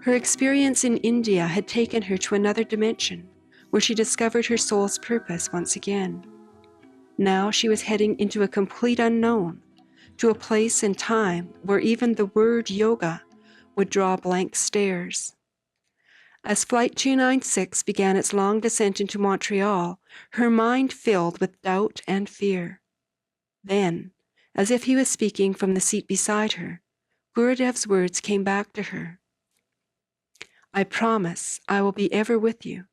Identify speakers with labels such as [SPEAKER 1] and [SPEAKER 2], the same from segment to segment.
[SPEAKER 1] Her experience in India had taken her to another dimension, where she discovered her soul's purpose once again. Now she was heading into a complete unknown, to a place and time where even the word yoga would draw blank stares. As Flight 296 began its long descent into Montreal, her mind filled with doubt and fear. Then, as if he was speaking from the seat beside her, Gurudev's words came back to her. I promise I will be ever with you.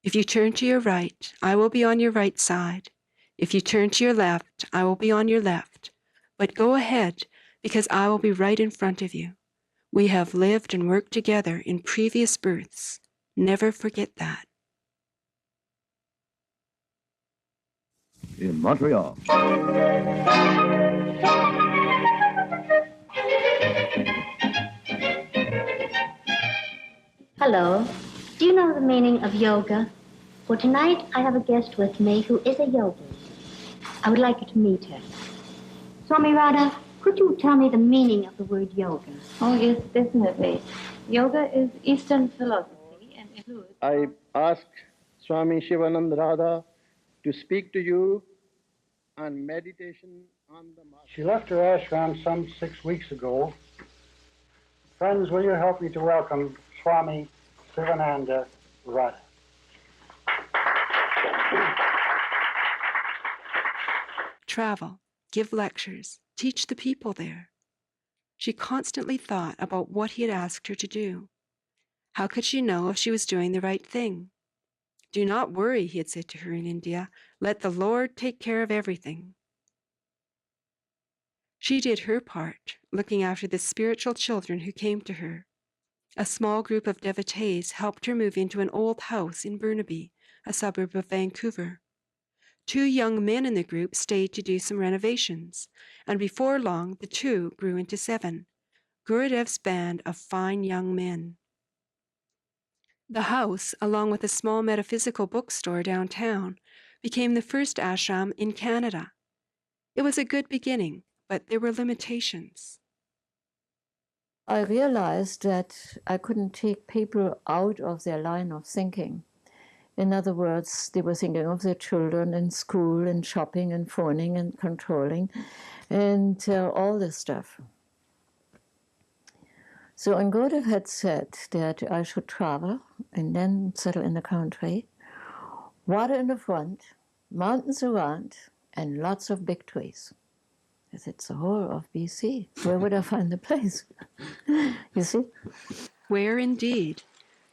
[SPEAKER 1] If you turn to your right, I will be on your right side. If you turn to your left, I will be on your left. But go ahead, because I will be right in front of you. We have lived and worked together in previous births. Never forget that.
[SPEAKER 2] In Montreal.
[SPEAKER 3] Hello. Do you know the meaning of yoga? For tonight, I have a guest with me who is a yogi. I would like you to meet her. Swami Radha, could you tell me the meaning of the word yoga?
[SPEAKER 4] Oh, yes, definitely. Yoga is Eastern philosophy and includes...
[SPEAKER 5] I ask Swami Sivananda Radha to speak to you on meditation on the Master.
[SPEAKER 6] She left her ashram some 6 weeks ago. Friends, will you help me to welcome Swami Sivananda Radha?
[SPEAKER 1] Travel, give lectures, teach the people there. She constantly thought about what he had asked her to do. How could she know if she was doing the right thing? Do not worry, he had said to her in India. Let the Lord take care of everything. She did her part, looking after the spiritual children who came to her. A small group of devotees helped her move into an old house in Burnaby, a suburb of Vancouver. 2 young men in the group stayed to do some renovations, and before long the 2 grew into 7, Gurudev's band of fine young men. The house, along with a small metaphysical bookstore downtown, became the first ashram in Canada. It was a good beginning, but there were limitations.
[SPEAKER 7] I realized that I couldn't take people out of their line of thinking. In other words, they were thinking of their children and school and shopping and phoning and controlling and all this stuff. So Gurudev had said that I should travel and then settle in the country, water in the front, mountains around, and lots of big trees. I said, it's the whole of BC. Where would I find the place? You see?
[SPEAKER 1] Where indeed?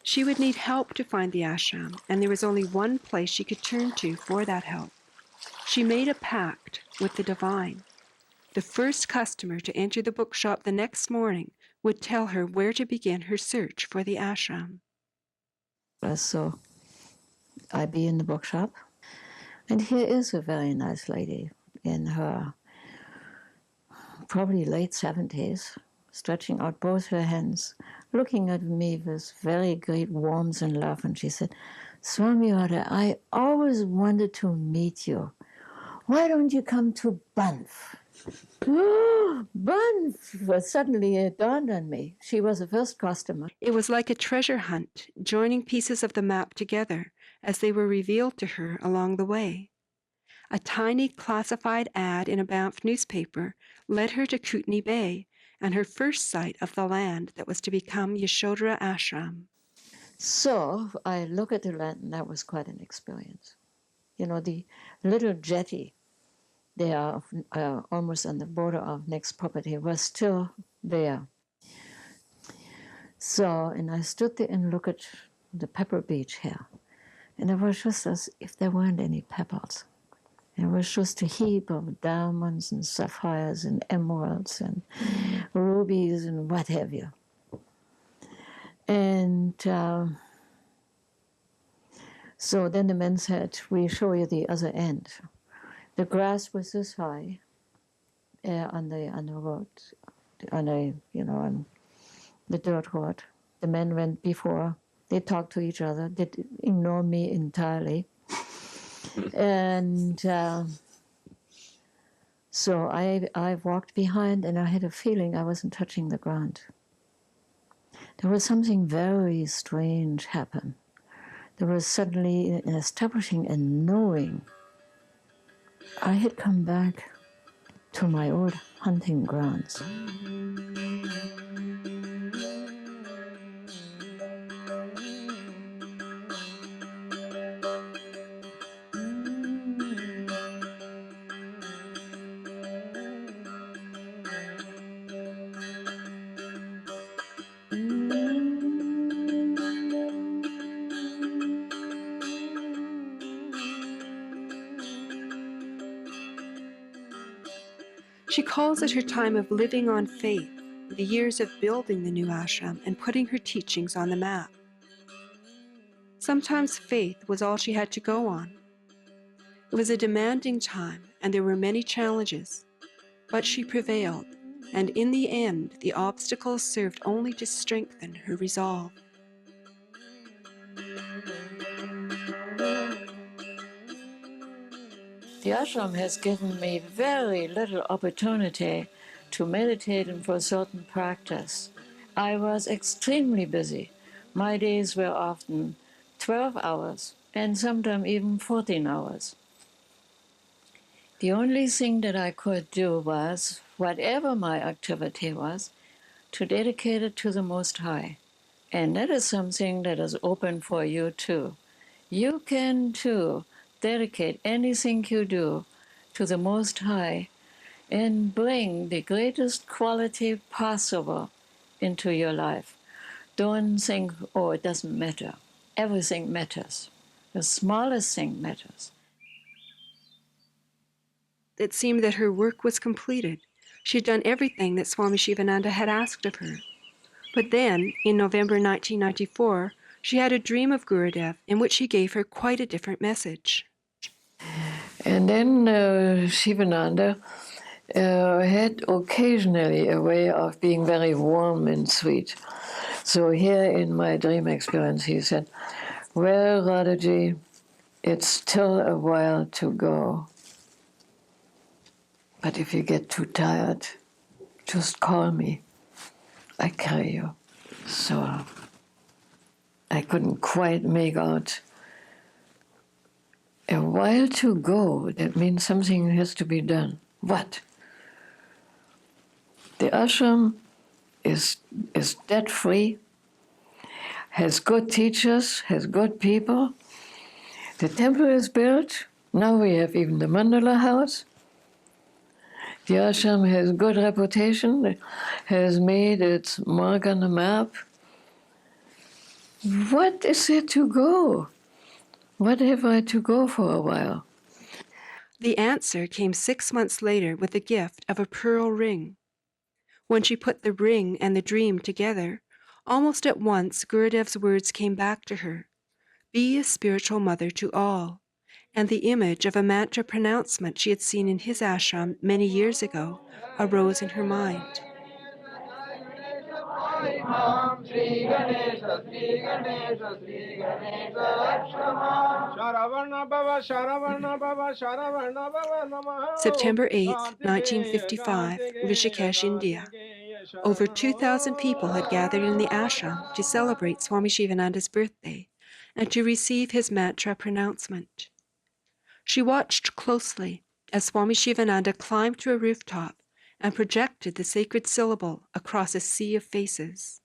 [SPEAKER 1] She would need help to find the ashram, and there was only one place she could turn to for that help. She made a pact with the divine. The first customer to enter the bookshop the next morning would tell her where to begin her search for the ashram.
[SPEAKER 7] So I be in the bookshop, and here is a very nice lady in her probably late 70s, stretching out both her hands, looking at me with very great warmth and love, and she said, Swami Radha, I always wanted to meet you. Why don't you come to Banff? Banff! Well, suddenly it dawned on me. She was the first customer.
[SPEAKER 1] It was like a treasure hunt, joining pieces of the map together as they were revealed to her along the way. A tiny classified ad in a Banff newspaper led her to Kootenay Bay and her first sight of the land that was to become Yasodhara Ashram.
[SPEAKER 7] So I look at the land, and that was quite an experience. You know, the little jetty there, almost on the border of next property, was still there. So, and I stood there and looked at the pebble beach here. And it was just as if there weren't any pebbles. It was just a heap of diamonds and sapphires and emeralds and rubies and what have you. And so then the men said, we'll show you the other end. The grass was this high on the road, on the dirt road. The men went before. They talked to each other. They ignored me entirely. And so I walked behind, and I had a feeling I wasn't touching the ground. there was something very strange happen. There was suddenly an establishing and knowing. I had come back to my old hunting grounds.
[SPEAKER 1] She calls it her time of living on faith, the years of building the new ashram and putting her teachings on the map. Sometimes faith was all she had to go on. It was a demanding time, and there were many challenges, but she prevailed, and in the end, the obstacles served only to strengthen her resolve.
[SPEAKER 7] The ashram has given me very little opportunity to meditate and for certain practice. I was extremely busy. My days were often 12 hours and sometimes even 14 hours. The only thing that I could do was, whatever my activity was, to dedicate it to the Most High. And that is something that is open for you too. You can too dedicate anything you do to the Most High and bring the greatest quality possible into your life. Don't think, oh, it doesn't matter. Everything matters. The smallest thing matters.
[SPEAKER 1] It seemed that her work was completed. She had done everything that Swami Sivananda had asked of her. But then, in November 1994, she had a dream of Gurudev in which he gave her quite a different message.
[SPEAKER 7] And then Sivananda had occasionally a way of being very warm and sweet. So here in my dream experience, he said, well, Radhaji, it's still a while to go. But if you get too tired, just call me. I carry you. So I couldn't quite make out. A while to go, that means something has to be done. What? The ashram is debt-free, has good teachers, has good people. The temple is built. Now we have even the mandala house. The ashram has good reputation, has made its mark on the map. What is there to go? What have I to go for a while?
[SPEAKER 1] The answer came 6 months later with the gift of a pearl ring. When she put the ring and the dream together, almost at once Gurudev's words came back to her. Be a spiritual mother to all. And the image of a mantra pronouncement she had seen in his ashram many years ago arose in her mind. September 8, 1955, Rishikesh, India. Over 2,000 people had gathered in the ashram to celebrate Swami Sivananda's birthday and to receive his mantra pronouncement. She watched closely as Swami Sivananda climbed to a rooftop and projected the sacred syllable across a sea of faces.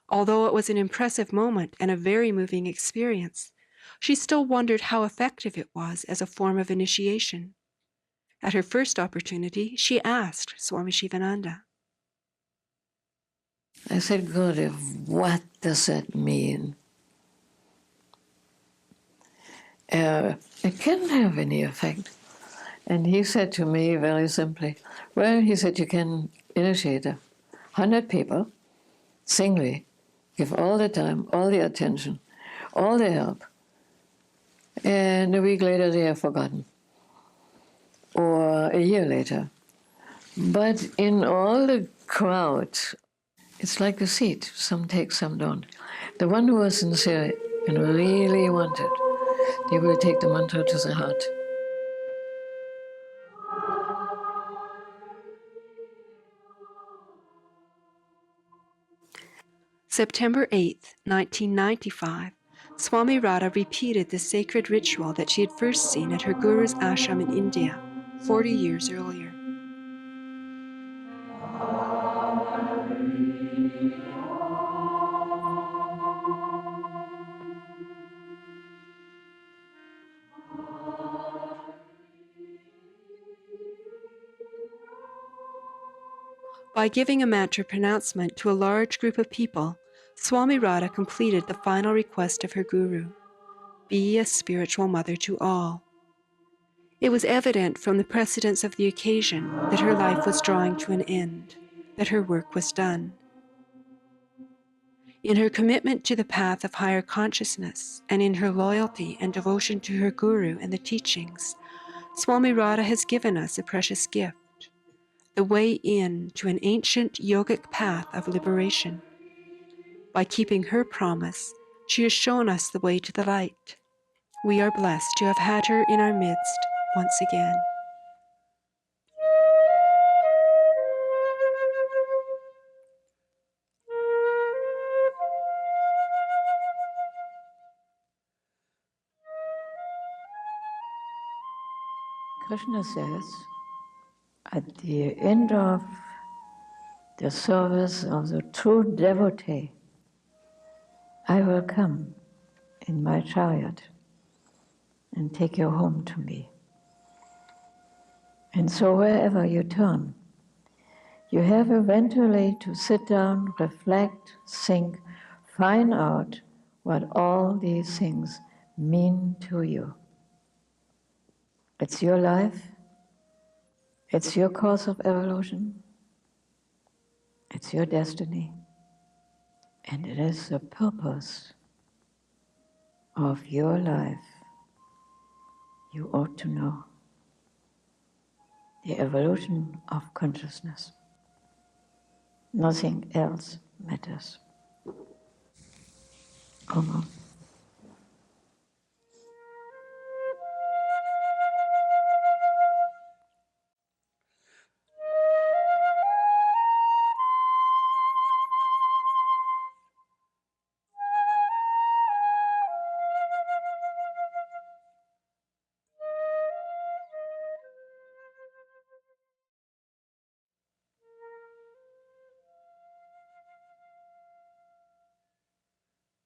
[SPEAKER 1] Although it was an impressive moment and a very moving experience, she still wondered how effective it was as a form of initiation. At her first opportunity, she asked Swami Sivananda.
[SPEAKER 7] I said, Gurudev, what does that mean? It can't have any effect. And he said to me very simply, well, he said, you can initiate 100 people, singly, give all the time, all the attention, all the help, and a week later they are forgotten, or a year later. But in all the crowd, it's like the seed, some take, some don't. The one who was sincere and really wanted, they will take the mantra to the heart.
[SPEAKER 1] September 8, 1995, Swami Radha repeated the sacred ritual that she had first seen at her guru's ashram in India 40 years earlier. By giving a mantra pronouncement to a large group of people, Swami Radha completed the final request of her guru: be a spiritual mother to all. It was evident from the precedence of the occasion that her life was drawing to an end, that her work was done. In her commitment to the path of higher consciousness, and in her loyalty and devotion to her guru and the teachings, Swami Radha has given us a precious gift, the way in to an ancient yogic path of liberation. By keeping her promise, she has shown us the way to the light. We are blessed to have had her in our midst once again.
[SPEAKER 7] Krishna says, at the end of the service of the true devotee, I will come in my chariot and take you home to me. And so wherever you turn, you have eventually to sit down, reflect, think, find out what all these things mean to you. It's your life, it's your course of evolution, it's your destiny, and it is the purpose of your life. You ought to know the evolution of consciousness. Nothing else matters. Om.